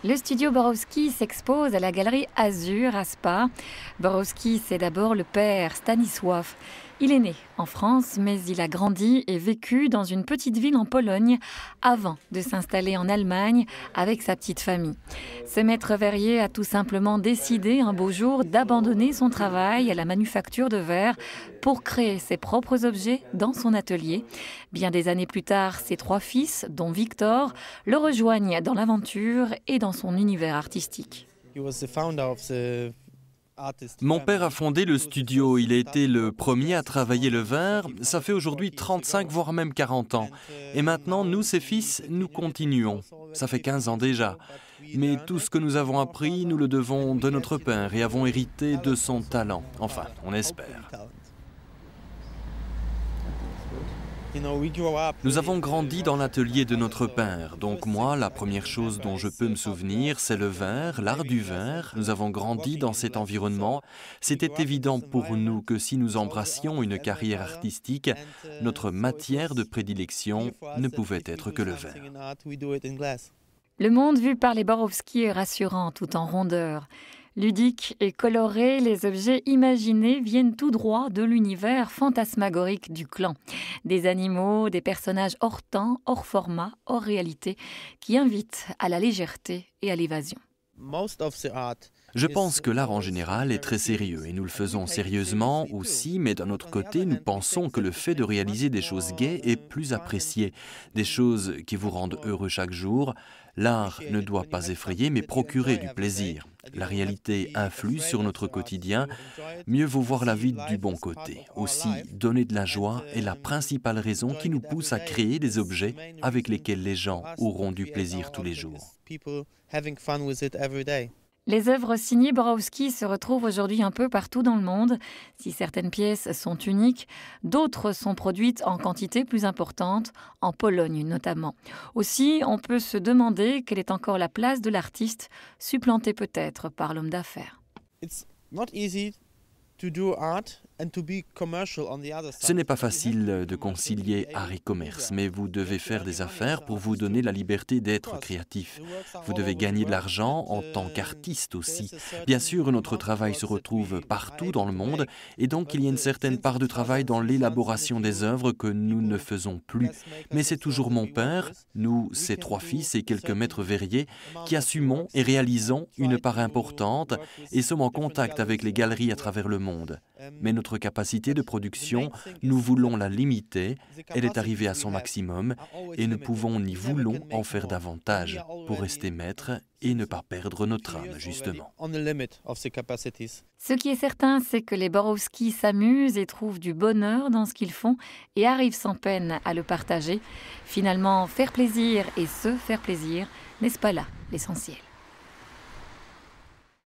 Le studio Borowski s'expose à la galerie Azur à Spa. Borowski, c'est d'abord le père Stanisław. Il est né en France, mais il a grandi et vécu dans une petite ville en Pologne avant de s'installer en Allemagne avec sa petite famille. Ce maître verrier a tout simplement décidé un beau jour d'abandonner son travail à la manufacture de verre pour créer ses propres objets dans son atelier. Bien des années plus tard, ses 3 fils, dont Victor, le rejoignent dans l'aventure et dans son univers artistique. Mon père a fondé le studio, il a été le premier à travailler le verre, ça fait aujourd'hui 35 voire même 40 ans. Et maintenant, nous, ses fils, nous continuons. Ça fait 15 ans déjà. Mais tout ce que nous avons appris, nous le devons de notre père et avons hérité de son talent. Enfin, on espère. Nous avons grandi dans l'atelier de notre père, donc moi, la première chose dont je peux me souvenir, c'est le verre, l'art du verre. Nous avons grandi dans cet environnement. C'était évident pour nous que si nous embrassions une carrière artistique, notre matière de prédilection ne pouvait être que le verre. Le monde vu par les Borowski est rassurant tout en rondeur. Ludiques et colorés, les objets imaginés viennent tout droit de l'univers fantasmagorique du clan. Des animaux, des personnages hors temps, hors format, hors réalité, qui invitent à la légèreté et à l'évasion. Je pense que l'art en général est très sérieux et nous le faisons sérieusement aussi, mais d'un autre côté, nous pensons que le fait de réaliser des choses gaies est plus apprécié, des choses qui vous rendent heureux chaque jour. L'art ne doit pas effrayer, mais procurer du plaisir. La réalité influe sur notre quotidien, mieux vaut voir la vie du bon côté. Aussi, donner de la joie est la principale raison qui nous pousse à créer des objets avec lesquels les gens auront du plaisir tous les jours. Les œuvres signées Borowski se retrouvent aujourd'hui un peu partout dans le monde. Si certaines pièces sont uniques, d'autres sont produites en quantité plus importante, en Pologne notamment. Aussi, on peut se demander quelle est encore la place de l'artiste, supplantée peut-être par l'homme d'affaires. Ce n'est pas facile de concilier art et commerce, mais vous devez faire des affaires pour vous donner la liberté d'être créatif. Vous devez gagner de l'argent en tant qu'artiste aussi. Bien sûr, notre travail se retrouve partout dans le monde et donc il y a une certaine part de travail dans l'élaboration des œuvres que nous ne faisons plus. Mais c'est toujours mon père, nous, ses 3 fils et quelques maîtres verriers, qui assumons et réalisons une part importante et sommes en contact avec les galeries à travers le monde. Mais notre capacité de production, nous voulons la limiter, elle est arrivée à son maximum et ne pouvons ni voulons en faire davantage pour rester maîtres et ne pas perdre notre âme, justement. Ce qui est certain, c'est que les Borowski s'amusent et trouvent du bonheur dans ce qu'ils font et arrivent sans peine à le partager. Finalement, faire plaisir et se faire plaisir, n'est-ce pas là l'essentiel ?